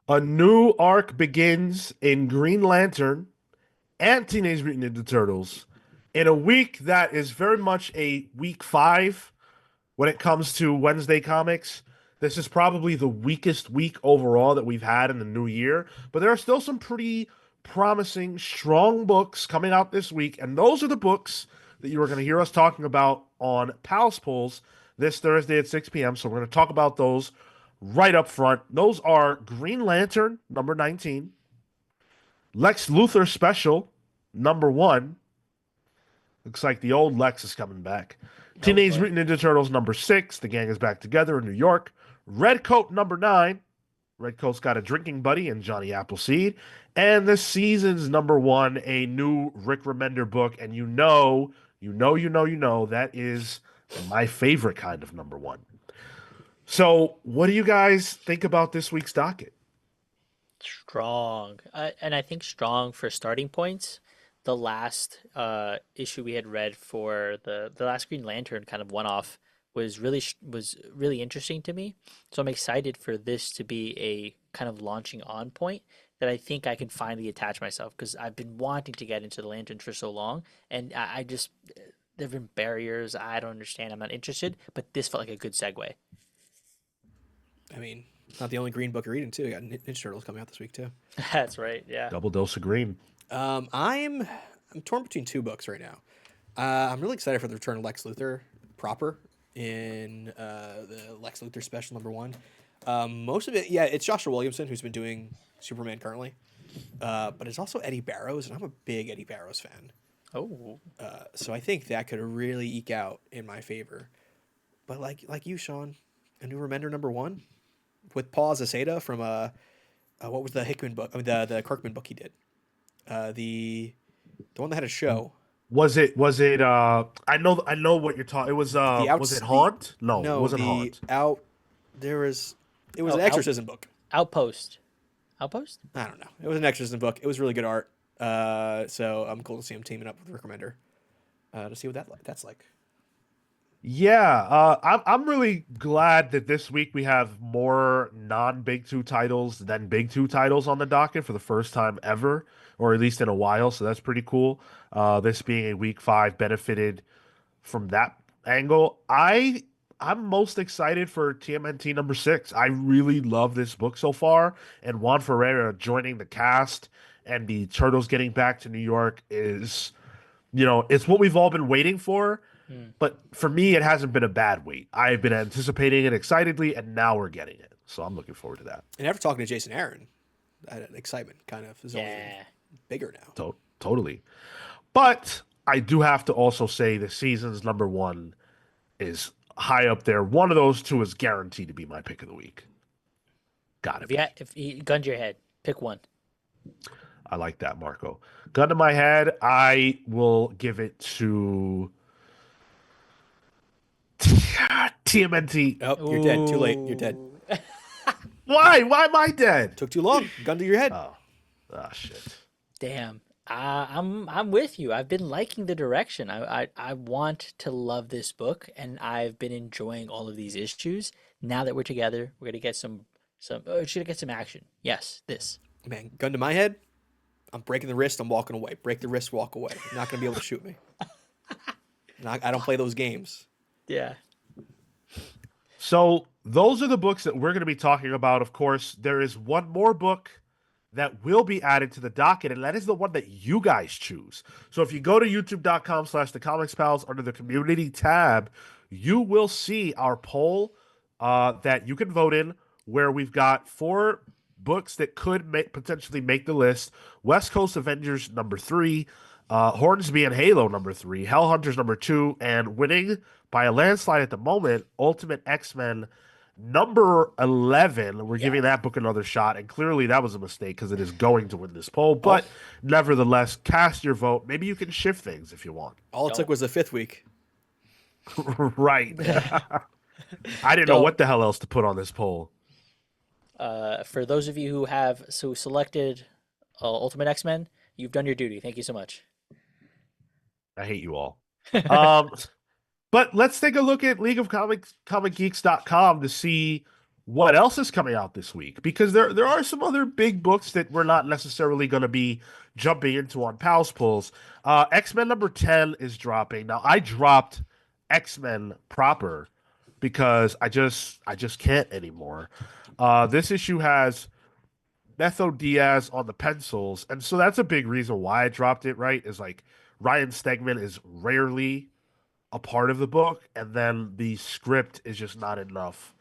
A new arc begins in Green Lantern and Teenage Mutant Ninja Turtles in a week that is very much a week five when it comes to Wednesday comics. This is probably the weakest week overall that we've had in the new year, but there are still some pretty promising, strong books coming out this week, and those are the books that you are going to hear us talking about on Pals Polls this Thursday at 6 p.m. So we're going to talk about those right up front. Those are Green Lantern, number 19, Lex Luthor Special, number 1. Looks like the old Lex is coming back. Oh Teenage boy. Mutant Ninja Turtles number 6. The gang is back together in New York. Red Coat number 9. Red Coat's got a drinking buddy in Johnny Appleseed. And this season's number 1, a new Rick Remender book. And that is my favorite kind of number 1. So, what do you guys think about this week's docket? Strong. And I think strong for starting points. The last issue we had read for the last Green Lantern kind of one off was really interesting to me. So I'm excited for this to be a kind of launching on point that I think I can finally attach myself because I've been wanting to get into the Lanterns for so long, and I just there have been barriers I don't understand. I'm not interested, but this felt like a good segue. I mean, it's not the only Green Book you're reading too. We got Ninja Turtles coming out this week too. That's right. Yeah. Double dose of green. I'm torn between two books right now. I'm really excited for the return of Lex Luthor proper in the Lex Luthor special number one. Most of it, yeah, it's Joshua Williamson who's been doing Superman currently, but it's also Eddie Barrows, and I'm a big Eddie Barrows fan. Oh. So I think that could really eke out in my favor. But like you, Sean, a new Remender number one with Paul Zaceta from what was the Hickman book? I mean the Kirkman book he did. The one that had a show. Was it I know what you're talking. It was it The Haunt? No, it no wasn't the Haunt. out there was it was Oh, an exorcism book. Outpost. Outpost? I don't know. It was an exorcism book. It was really good art. So I'm cool to see him teaming up with Rick Remender to see what that's like. Yeah, I'm really glad that this week we have more non-Big Two titles than Big Two titles on the docket for the first time ever, or at least in a while. So that's pretty cool. This being a week five benefited from that angle. I'm most excited for TMNT number 6. I really love this book so far, and Juan Ferreira joining the cast and the Turtles getting back to New York is, it's what we've all been waiting for. Hmm. But for me, it hasn't been a bad wait. I've been anticipating it excitedly, and now we're getting it. So I'm looking forward to that. And after talking to Jason Aaron, that excitement kind of is only Yeah. bigger now. Totally. But I do have to also say the season's number 1 is high up there. One of those two is guaranteed to be my pick of the week. Gotta be. If you gun to your head, pick one. I like that, Marco. Gun to my head, I will give it to TMNT. Oh, you're dead. Too late. You're dead. Ooh. Why? Why am I dead? Took too long. Gun to your head. Oh, shit. Damn. I'm with you. I've been liking the direction. I want to love this book, and I've been enjoying all of these issues. Now that we're together, we're gonna get should get some action. Yes, this. Man, gun to my head. I'm breaking the wrist. I'm walking away. Break the wrist. Walk away. You're not gonna be able to shoot me. I don't play those games. Yeah. So those are the books that we're going to be talking about. Of course, there is one more book that will be added to the docket, and that is the one that you guys choose. So if you go to youtube.com/the comics pals under the community tab, you will see our poll that you can vote in, where we've got 4 books that could potentially make the list. West Coast Avengers number 3, Hornsby and Halo number 3, Hellhunters number 2, and winning by a landslide at the moment, Ultimate X-Men number 11. We're Yeah. giving that book another shot, and clearly that was a mistake because it is going to win this poll. But All nevertheless, cast your vote. Maybe you can shift things if you want. all it took Don't was the fifth week. Right. I didn't know don't what the hell else to put on this poll. for those of you who have selected Ultimate X-Men, you've done your duty. Thank you so much. I hate you all. Um, but let's take a look at League of Comics, ComicGeeks.com to see what else is coming out this week, because there are some other big books that we're not necessarily going to be jumping into on Pals Pulls. X-Men number 10 is dropping. Now I dropped X-Men proper because I just can't anymore. This issue has Metho Diaz on the pencils, and so that's a big reason why I dropped it, right? Is like Ryan Stegman is rarely a part of the book, and then the script is just not enough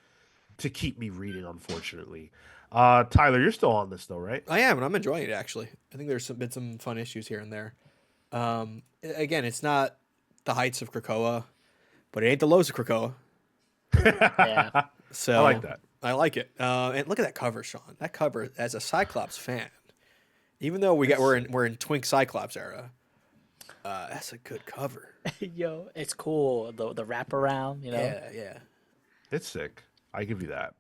to keep me reading, unfortunately. Tyler, you're still on this though, right? I am, and I'm enjoying it actually. I think been some fun issues here and there. Again, it's not the heights of Krakoa, but it ain't the lows of Krakoa. Yeah. So I like that. I like it. And look at that cover, Sean. That cover, as a Cyclops fan, even though we're in Twink Cyclops era, that's a good cover. Yo, it's cool. The wraparound, you know. Yeah, yeah. It's sick. I give you that.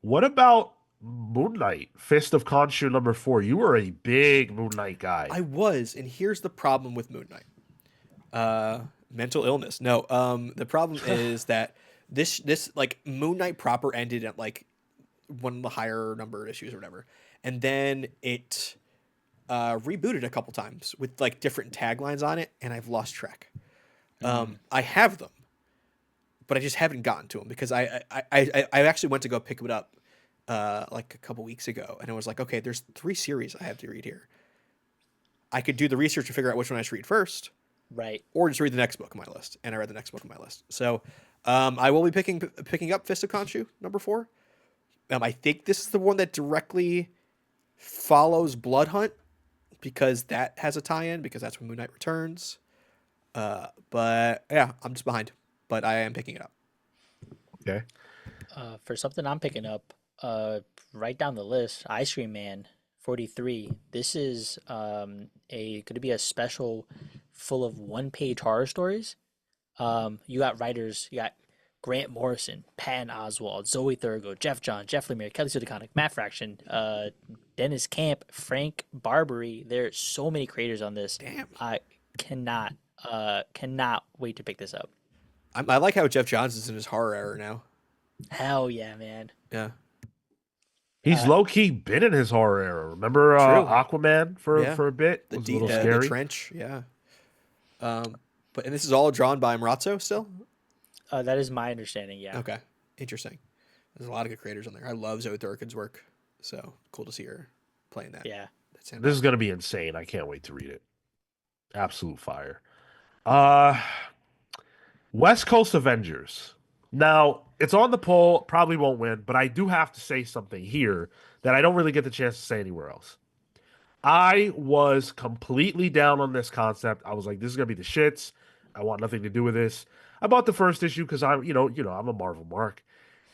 What about Moonlight, Fist of Khonshu number 4? You were a big Moonlight guy. I was, and here's the problem with Moon Knight. Mental illness. No, the problem is that this like Moon Knight proper ended at like one of the higher number issues or whatever, and then it rebooted a couple times with like different taglines on it, and I've lost track. I have them, but I just haven't gotten to them because I actually went to go pick it up like a couple weeks ago, and I was like, okay, there's 3 series I have to read here. I could do the research to figure out which one I should read first, Right. or just read the next book on my list. And I read the next book on my list. So I will be picking up Fist of Khonshu number 4. I think this is the one that directly follows Blood Hunt because that has a tie-in because that's when Moon Knight returns. But yeah, I'm just behind, but I am picking it up. Okay. For something I'm picking up, right down the list, Ice Cream Man 43. This is a going to be a special full of one-page horror stories. You got writers, you got Grant Morrison, Patton Oswalt, Zoe Thurgood, Jeff John, Jeff Lemire, Kelly Sue DeConnick, Matt Fraction, Dennis Camp, Frank Barbary. There's so many creators on this. Damn. I cannot wait to pick this up. I like how Jeff Johns is in his horror era now. Hell yeah, man. Yeah. He's low key been in his horror era. Remember True. Aquaman Yeah. for a bit? It was a little scary. The trench, yeah. But and this is all drawn by Marazzo still? That is my understanding. Yeah. Okay. Interesting. There's a lot of good creators on there. I love Zoe Thurgood's work. So cool to see her playing that. Yeah. That's him. This is gonna be insane. I can't wait to read it. Absolute fire. West Coast Avengers. Now, it's on the poll, probably won't win, but I do have to say something here that I don't really get the chance to say anywhere else. I was completely down on this concept. I was like, this is gonna be the shits. I want nothing to do with this. I bought the first issue because I'm, I'm a Marvel mark,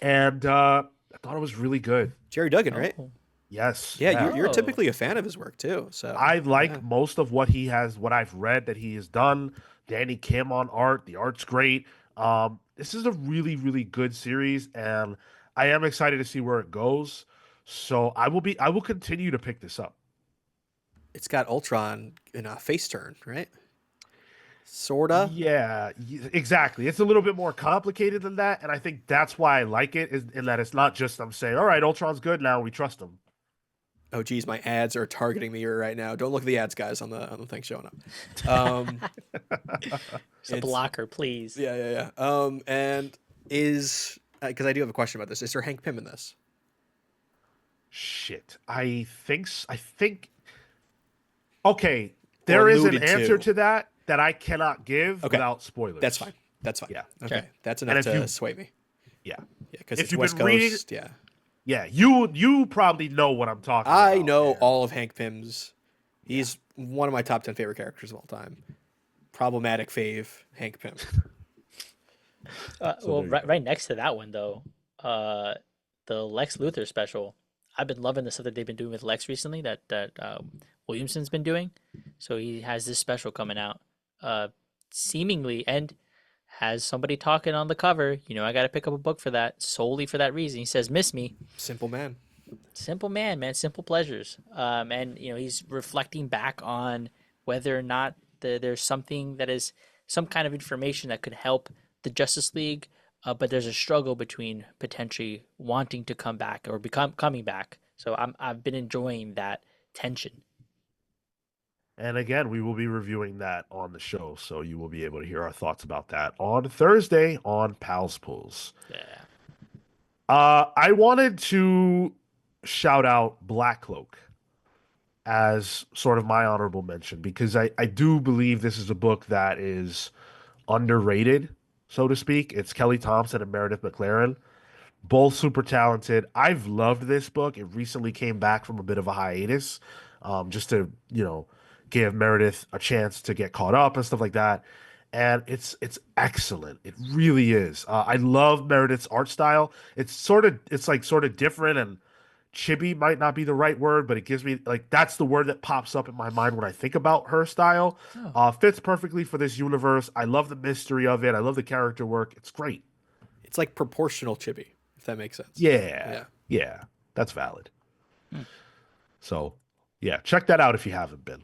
and I thought it was really good. Jerry Duggan, right? Oh. Yes. Yeah, you're Oh. typically a fan of his work too. So I like yeah. most of what he has, what I've read that he has done. Danny Kim on art. The art's great. This is a really, really good series, and I am excited to see where it goes. So I will continue to pick this up. It's got Ultron in a face turn, right? Sorta. Yeah, exactly. It's a little bit more complicated than that, and I think that's why I like it, is in that it's not just I'm saying, all right, Ultron's good now, we trust him. Oh geez, my ads are targeting me right now. Don't look at the ads, guys, on the thing showing up. It's a blocker, please. Yeah. And is because I do have a question about this. Is there Hank Pym in this? Shit, I think. Okay, there is an alluded answer to. to that I cannot give Okay. without spoilers. That's fine. Yeah. Okay. Okay. That's And enough if to you- sway me. Yeah. Yeah, because If it's you've West been reading- Coast. Yeah. Yeah, you probably know what I'm talking about. I know there. all of Hank Pym's. He's one of my top 10 favorite characters of all time. Problematic fave, Hank Pym. Well, there you right next to that one though, the Lex Luthor special. I've been loving the stuff that they've been doing with Lex recently. That Williamson's been doing. So he has this special coming out, seemingly, and has somebody talking on the cover. I got to pick up a book for that solely for that reason. He says, "Miss me." Simple man. Simple man, simple pleasures. And he's reflecting back on whether or not there's something that is some kind of information that could help the Justice League but there's a struggle between potentially wanting to come back or coming back. So I've been enjoying that tension. And again, we will be reviewing that on the show, so you will be able to hear our thoughts about that on Thursday on Pals Pulls. Yeah. I wanted to shout out Blackcloak as sort of my honorable mention because I do believe this is a book that is underrated, so to speak. It's Kelly Thompson and Meredith McLaren, both super talented. I've loved this book. It recently came back from a bit of a hiatus, just to give Meredith a chance to get caught up and stuff like that. And it's excellent. It really is. I love Meredith's art style. It's like sort of different, and chibi might not be the right word, but it gives me like that's the word that pops up in my mind when I think about her style. Oh. Fits perfectly for this universe. I love the mystery of it. I love the character work. It's great. It's like proportional chibi, if that makes sense. Yeah, that's valid. Hmm. So, yeah, check that out if you haven't been.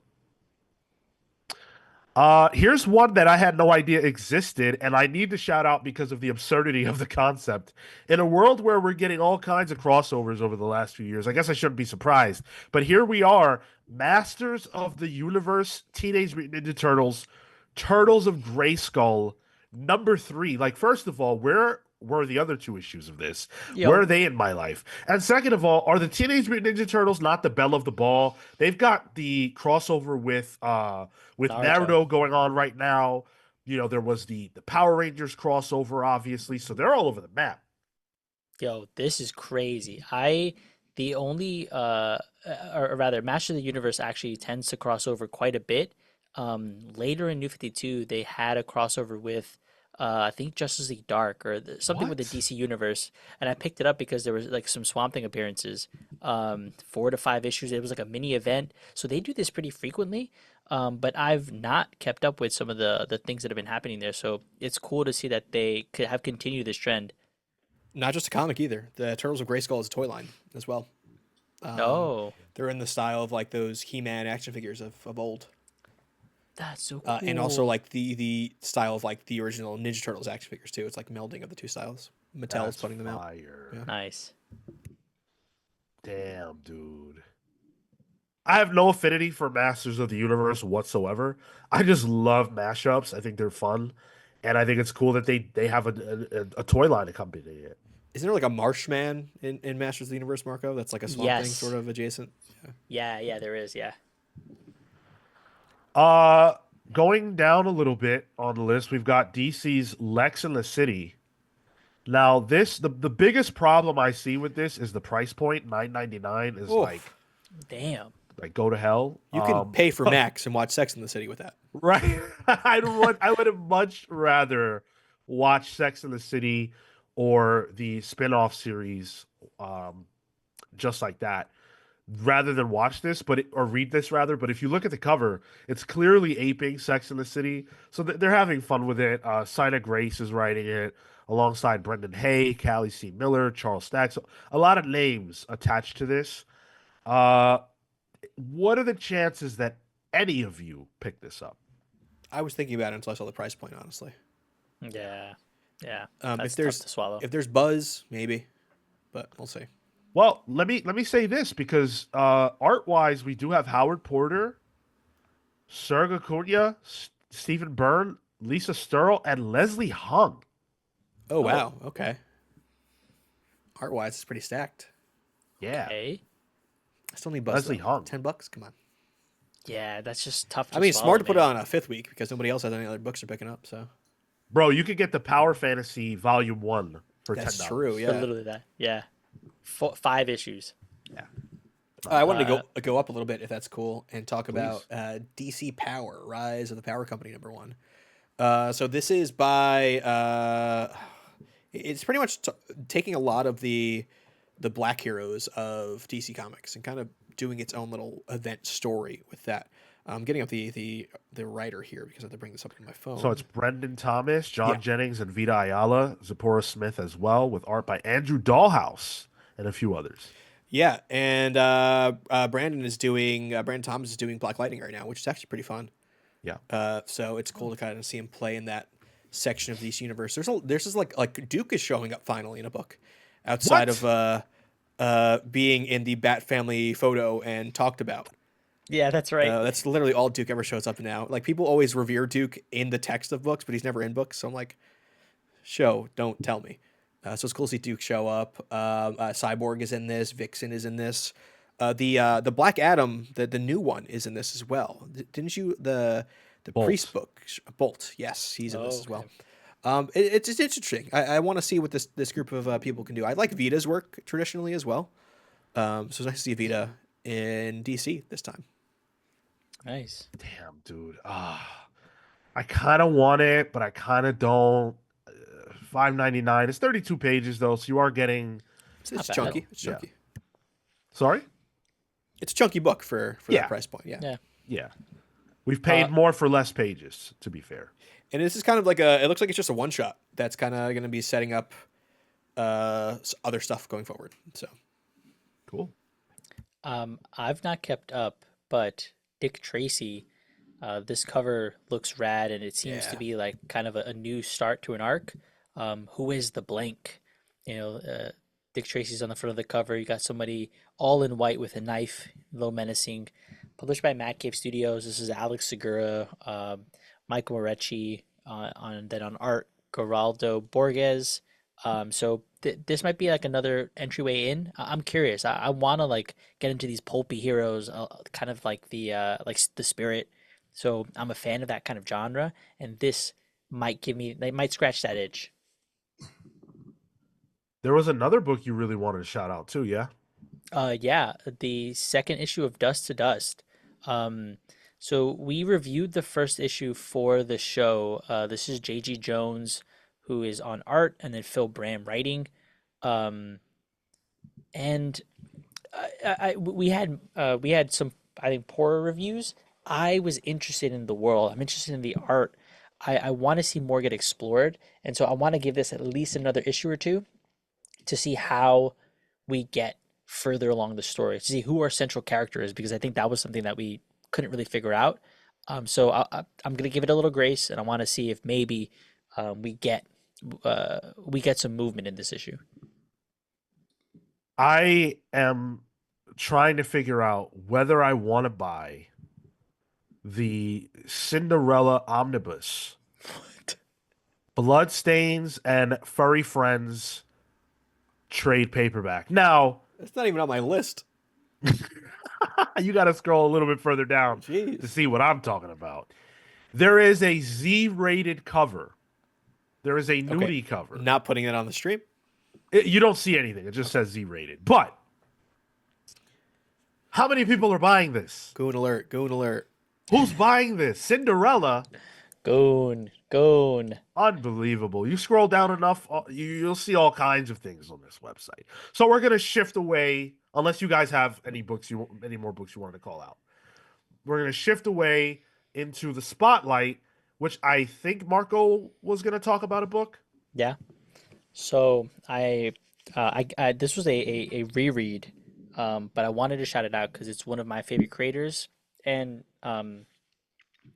Here's one that I had no idea existed, and I need to shout out because of the absurdity of the concept. In a world where we're getting all kinds of crossovers over the last few years, I guess I shouldn't be surprised. But here we are, Masters of the Universe, Teenage Mutant Ninja Turtles, Turtles of Grayskull, #3. Like, first of all, where were the other two issues of this? Yo. Where are they in my life? And second of all, are the Teenage Mutant Ninja Turtles not the belle of the ball? They've got the crossover with Naruto going on right now. There was the Power Rangers crossover, obviously, so they're all over the map. Yo, this is crazy. The only or rather, Master of the Universe actually tends to cross over quite a bit. Later in New 52, they had a crossover with I think Justice League Dark or something with the What? DC universe, and I picked it up because there was like some Swamp Thing appearances, 4 to 5 issues. It was like a mini event, so they do this pretty frequently. But I've not kept up with some of the things that have been happening there, so it's cool to see that they could have continued this trend. Not just a comic either. The Turtles of Grayskull is a toy line as well. Oh, They're in the style of like those He-Man action figures of old. that's so cool. And also like the style of like the original Ninja Turtles action figures too. It's like melding of the two styles. Mattel's That's putting them out. fire. Yeah. Nice. Damn, dude. I have no affinity for Masters of the Universe whatsoever. I just love mashups. I think they're fun, and I think it's cool that they have a toy line accompanying it. Isn't there like a Marshman in Masters of the Universe, Marco? That's like a Swamp Thing Yes. sort of adjacent. Yeah, there is. Yeah. Uh, Going down a little bit on the list, we've got DC's Lex in the City. Now, the biggest problem I see with this is the price point. $9.99 is Oof. Damn. like go to hell. You can pay for Max and watch Sex in the City with that. Right. I would have much rather watch Sex in the City or the spin-off series just like that rather than watch this or read this rather. But if you look at the cover, it's clearly aping Sex in the City. So they're having fun with it. Sina Grace is writing it alongside Brendan Hay, Callie C. Miller, Charles Stack. So a lot of names attached to this. What are the chances that any of you pick this up? I was thinking about it until I saw the price point, honestly. Yeah. Yeah. If That's there's tough to swallow. if there's buzz, maybe, but we'll see. Well, let me say this because art wise, we do have Howard Porter, Serge Acuna, Stephen Byrne, Lisa Sturl, and Leslie Hung. Oh wow, okay. Art wise, it's pretty stacked. Yeah, Okay. I still need buzz. Leslie though. Hung. $10. Come on. Yeah, that's just tough to I mean, it's swallow, smart to put it man. on a fifth week because nobody else has any other books they're picking up. So bro, you could get the Power Fantasy Volume 1 for that's $10. true. So Yeah. literally that. Yeah. 5 issues. Yeah. I wanted to go up a little bit if that's cool and talk Please. about DC Power: Rise of the Power Company #1. So this is by it's pretty much taking a lot of the black heroes of DC Comics and kind of doing its own little event story with that. I'm getting up the writer here because I have to bring this up on my phone. So it's Brendan Thomas, John Yeah. Jennings, and Vita Ayala, Zipporah Smith as well, with art by Andrew Dahlhaus and a few others. Yeah, and Brandon Thomas is doing Black Lightning right now, which is actually pretty fun. Yeah. So it's cool to kind of see him play in that section of this universe. There's this like Duke is showing up finally in a book, outside What? of being in the Bat Family photo and talked about. Yeah, that's right. That's literally all Duke ever shows up in now. Like people always revere Duke in the text of books, but he's never in books. So I'm like, show, don't tell me. So it's cool to see Duke show up. Cyborg is in this. Vixen is in this. The Black Adam, the new one, is in this as well. Didn't you the Bolt. Priest book Bolt? Yes, he's in this as well. It's interesting. I want to see what this group of people can do. I like Vita's work traditionally as well. So it's nice to see Vita in DC this time. Nice. Damn, dude. I kind of want it, but I kind of don't. $5.99. It's 32 pages though, so you are getting. It's Not bad. chunky. It's chunky. Sorry. It's a chunky book for Yeah. that price point. Yeah. Yeah. Yeah, we've paid more for less pages. To be fair. And this is kind of like it looks like it's just a one shot that's kind of going to be setting up other stuff going forward. So Cool. I've not kept up, but Dick Tracy, this cover looks rad, and it seems to Yeah. be like kind of a new start to an arc. Who is the blank? Dick Tracy's on the front of the cover. You got somebody all in white with a knife, a little menacing. Published by Mad Cave Studios. This is Alex Segura, Michael Morecci, on art, Geraldo Borges. So this might be like another entryway in. I'm curious. I want to like get into these pulpy heroes, kind of like the Spirit. So I'm a fan of that kind of genre, and this they might scratch that itch. There was another book you really wanted to shout out too, yeah? Yeah, the second issue of Dust to Dust. So we reviewed the first issue for the show. This is J.G. Jones, who is on art, and then Phil Bram writing. And we had some, I think, poorer reviews. I was interested in the world. I'm interested in the art. I want to see more get explored, and so I want to give this at least another issue or two to see how we get further along the story, to see who our central character is, because I think that was something that we couldn't really figure out. So I'm gonna give it a little grace, and I want to see if maybe we get some movement in this issue. I am trying to figure out whether I want to buy the Cinderella Omnibus, What? Bloodstains and Furry Friends trade paperback. Now, it's not even on my list. you got to scroll a little bit further down Jeez. to see what I'm talking about. There is a Z-rated cover. There is a nudie cover. Not putting it on the stream. You don't see anything. It just says Z-rated. But how many people are buying this? Goon alert. Goon alert. Who's buying this? Cinderella? Goon. Unbelievable. You scroll down enough, you'll see all kinds of things on this website. So we're going to shift away, unless you guys have any more books you wanted to call out. We're going to shift away into the spotlight, which I think Marco was going to talk about a book. Yeah. So I this was a reread, but I wanted to shout it out because it's one of my favorite creators, and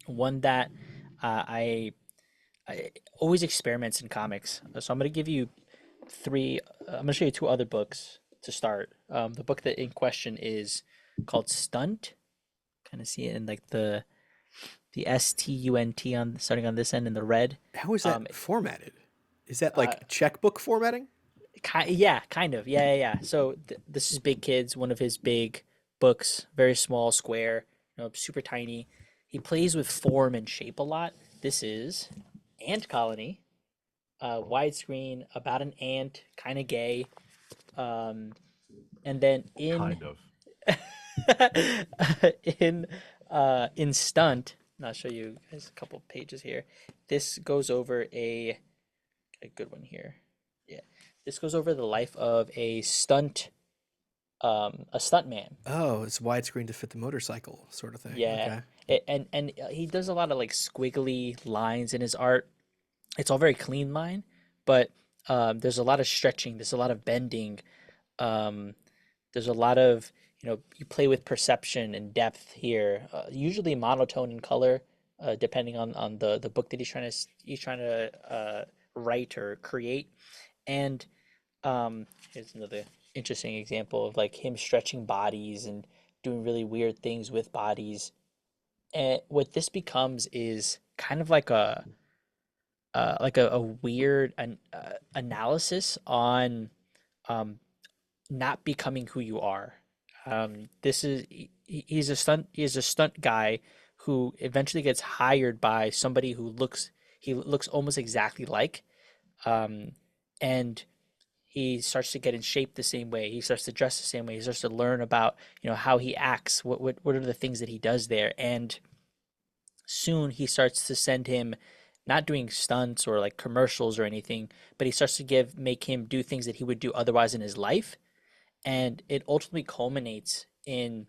one that I always experiments in comics. So I'm gonna give you three. I'm gonna show you two other books to start. The book that in question is called Stunt. Kind of see it in like the STUNT on starting on this end in the red. How is that formatted? Is that like checkbook formatting? Yeah, kind of. Yeah. So this is Big Kids, one of his big books, very small, square, super tiny. He plays with form and shape a lot. This is Ant Colony, widescreen, about an ant, kind of gay. And then Kind of. in Stunt, and I'll show you guys a couple pages here. This goes over a good one here. Yeah, this goes over the life of a stunt man. Oh, it's widescreen to fit the motorcycle sort of thing. Yeah, Okay. and he does a lot of like squiggly lines in his art. It's all very clean line, but there's a lot of stretching. There's a lot of bending. There's a lot of you play with perception and depth here. Usually monotone in color, depending on the book that he's trying to write or create. And here's another interesting example of like him stretching bodies and doing really weird things with bodies. And what this becomes is kind of like a weird analysis on um, not becoming who you are. This is he's a stunt guy who eventually gets hired by somebody who looks almost exactly like, um, and he starts to get in shape the same way. He starts to dress the same way. He starts to learn about how he acts. What are the things that he does there? And soon he starts to send him not doing stunts or like commercials or anything, but he starts to make him do things that he would do otherwise in his life, and it ultimately culminates in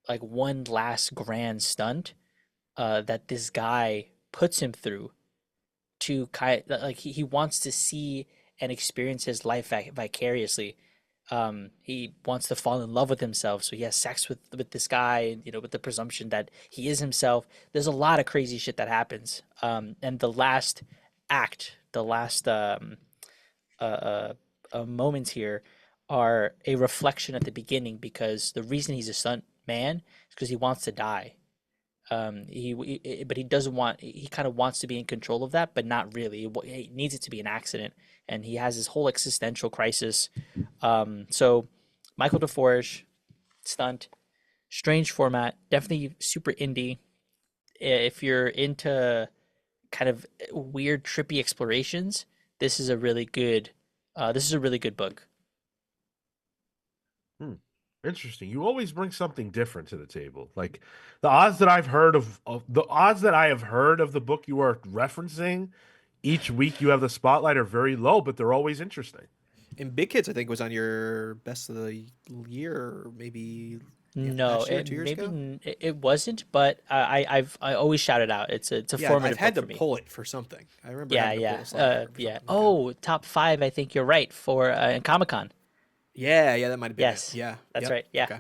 like one last grand stunt that this guy puts him through to kind like he wants to see and experience his life vicariously. He wants to fall in love with himself, so he has sex with this guy, with the presumption that he is himself. There's a lot of crazy shit that happens. And the last act, the last uh, uh, moments here are a reflection at the beginning, because the reason he's a stunt man is because he wants to die. But he doesn't want. He kind of wants to be in control of that, but not really. He needs it to be an accident, and he has this whole existential crisis. So, Michael DeForge, Stunt, strange format, definitely super indie. If you're into kind of weird, trippy explorations, this is a really good. This is a really good book. Hmm. Interesting. You always bring something different to the table. Like the odds that I've heard of the odds that I have heard of the book you are referencing each week you have the spotlight are very low, but they're always interesting. And Big Kids, I think, was on your best of the year, or maybe No, last year, it 2 years maybe ago. it wasn't, but I always shout it out. It's a Yeah, I've formative had book to for me. pull it for something. I remember Yeah, having to pull yeah, the slide for it for yeah. something. Okay. Oh, top five. I think you're right for Comic Con. Yeah, yeah, that might have been it. Yes, Yeah. that's Yep. right. Yeah. Okay.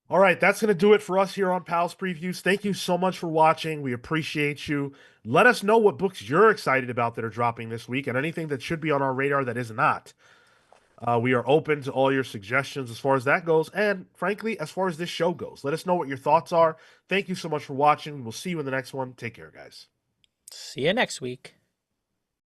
All right, that's going to do it for us here on Pals Previews. Thank you so much for watching. We appreciate you. Let us know what books you're excited about that are dropping this week and anything that should be on our radar that is not. We are open to all your suggestions as far as that goes, and frankly, as far as this show goes. Let us know what your thoughts are. Thank you so much for watching. We'll see you in the next one. Take care, guys. See you next week.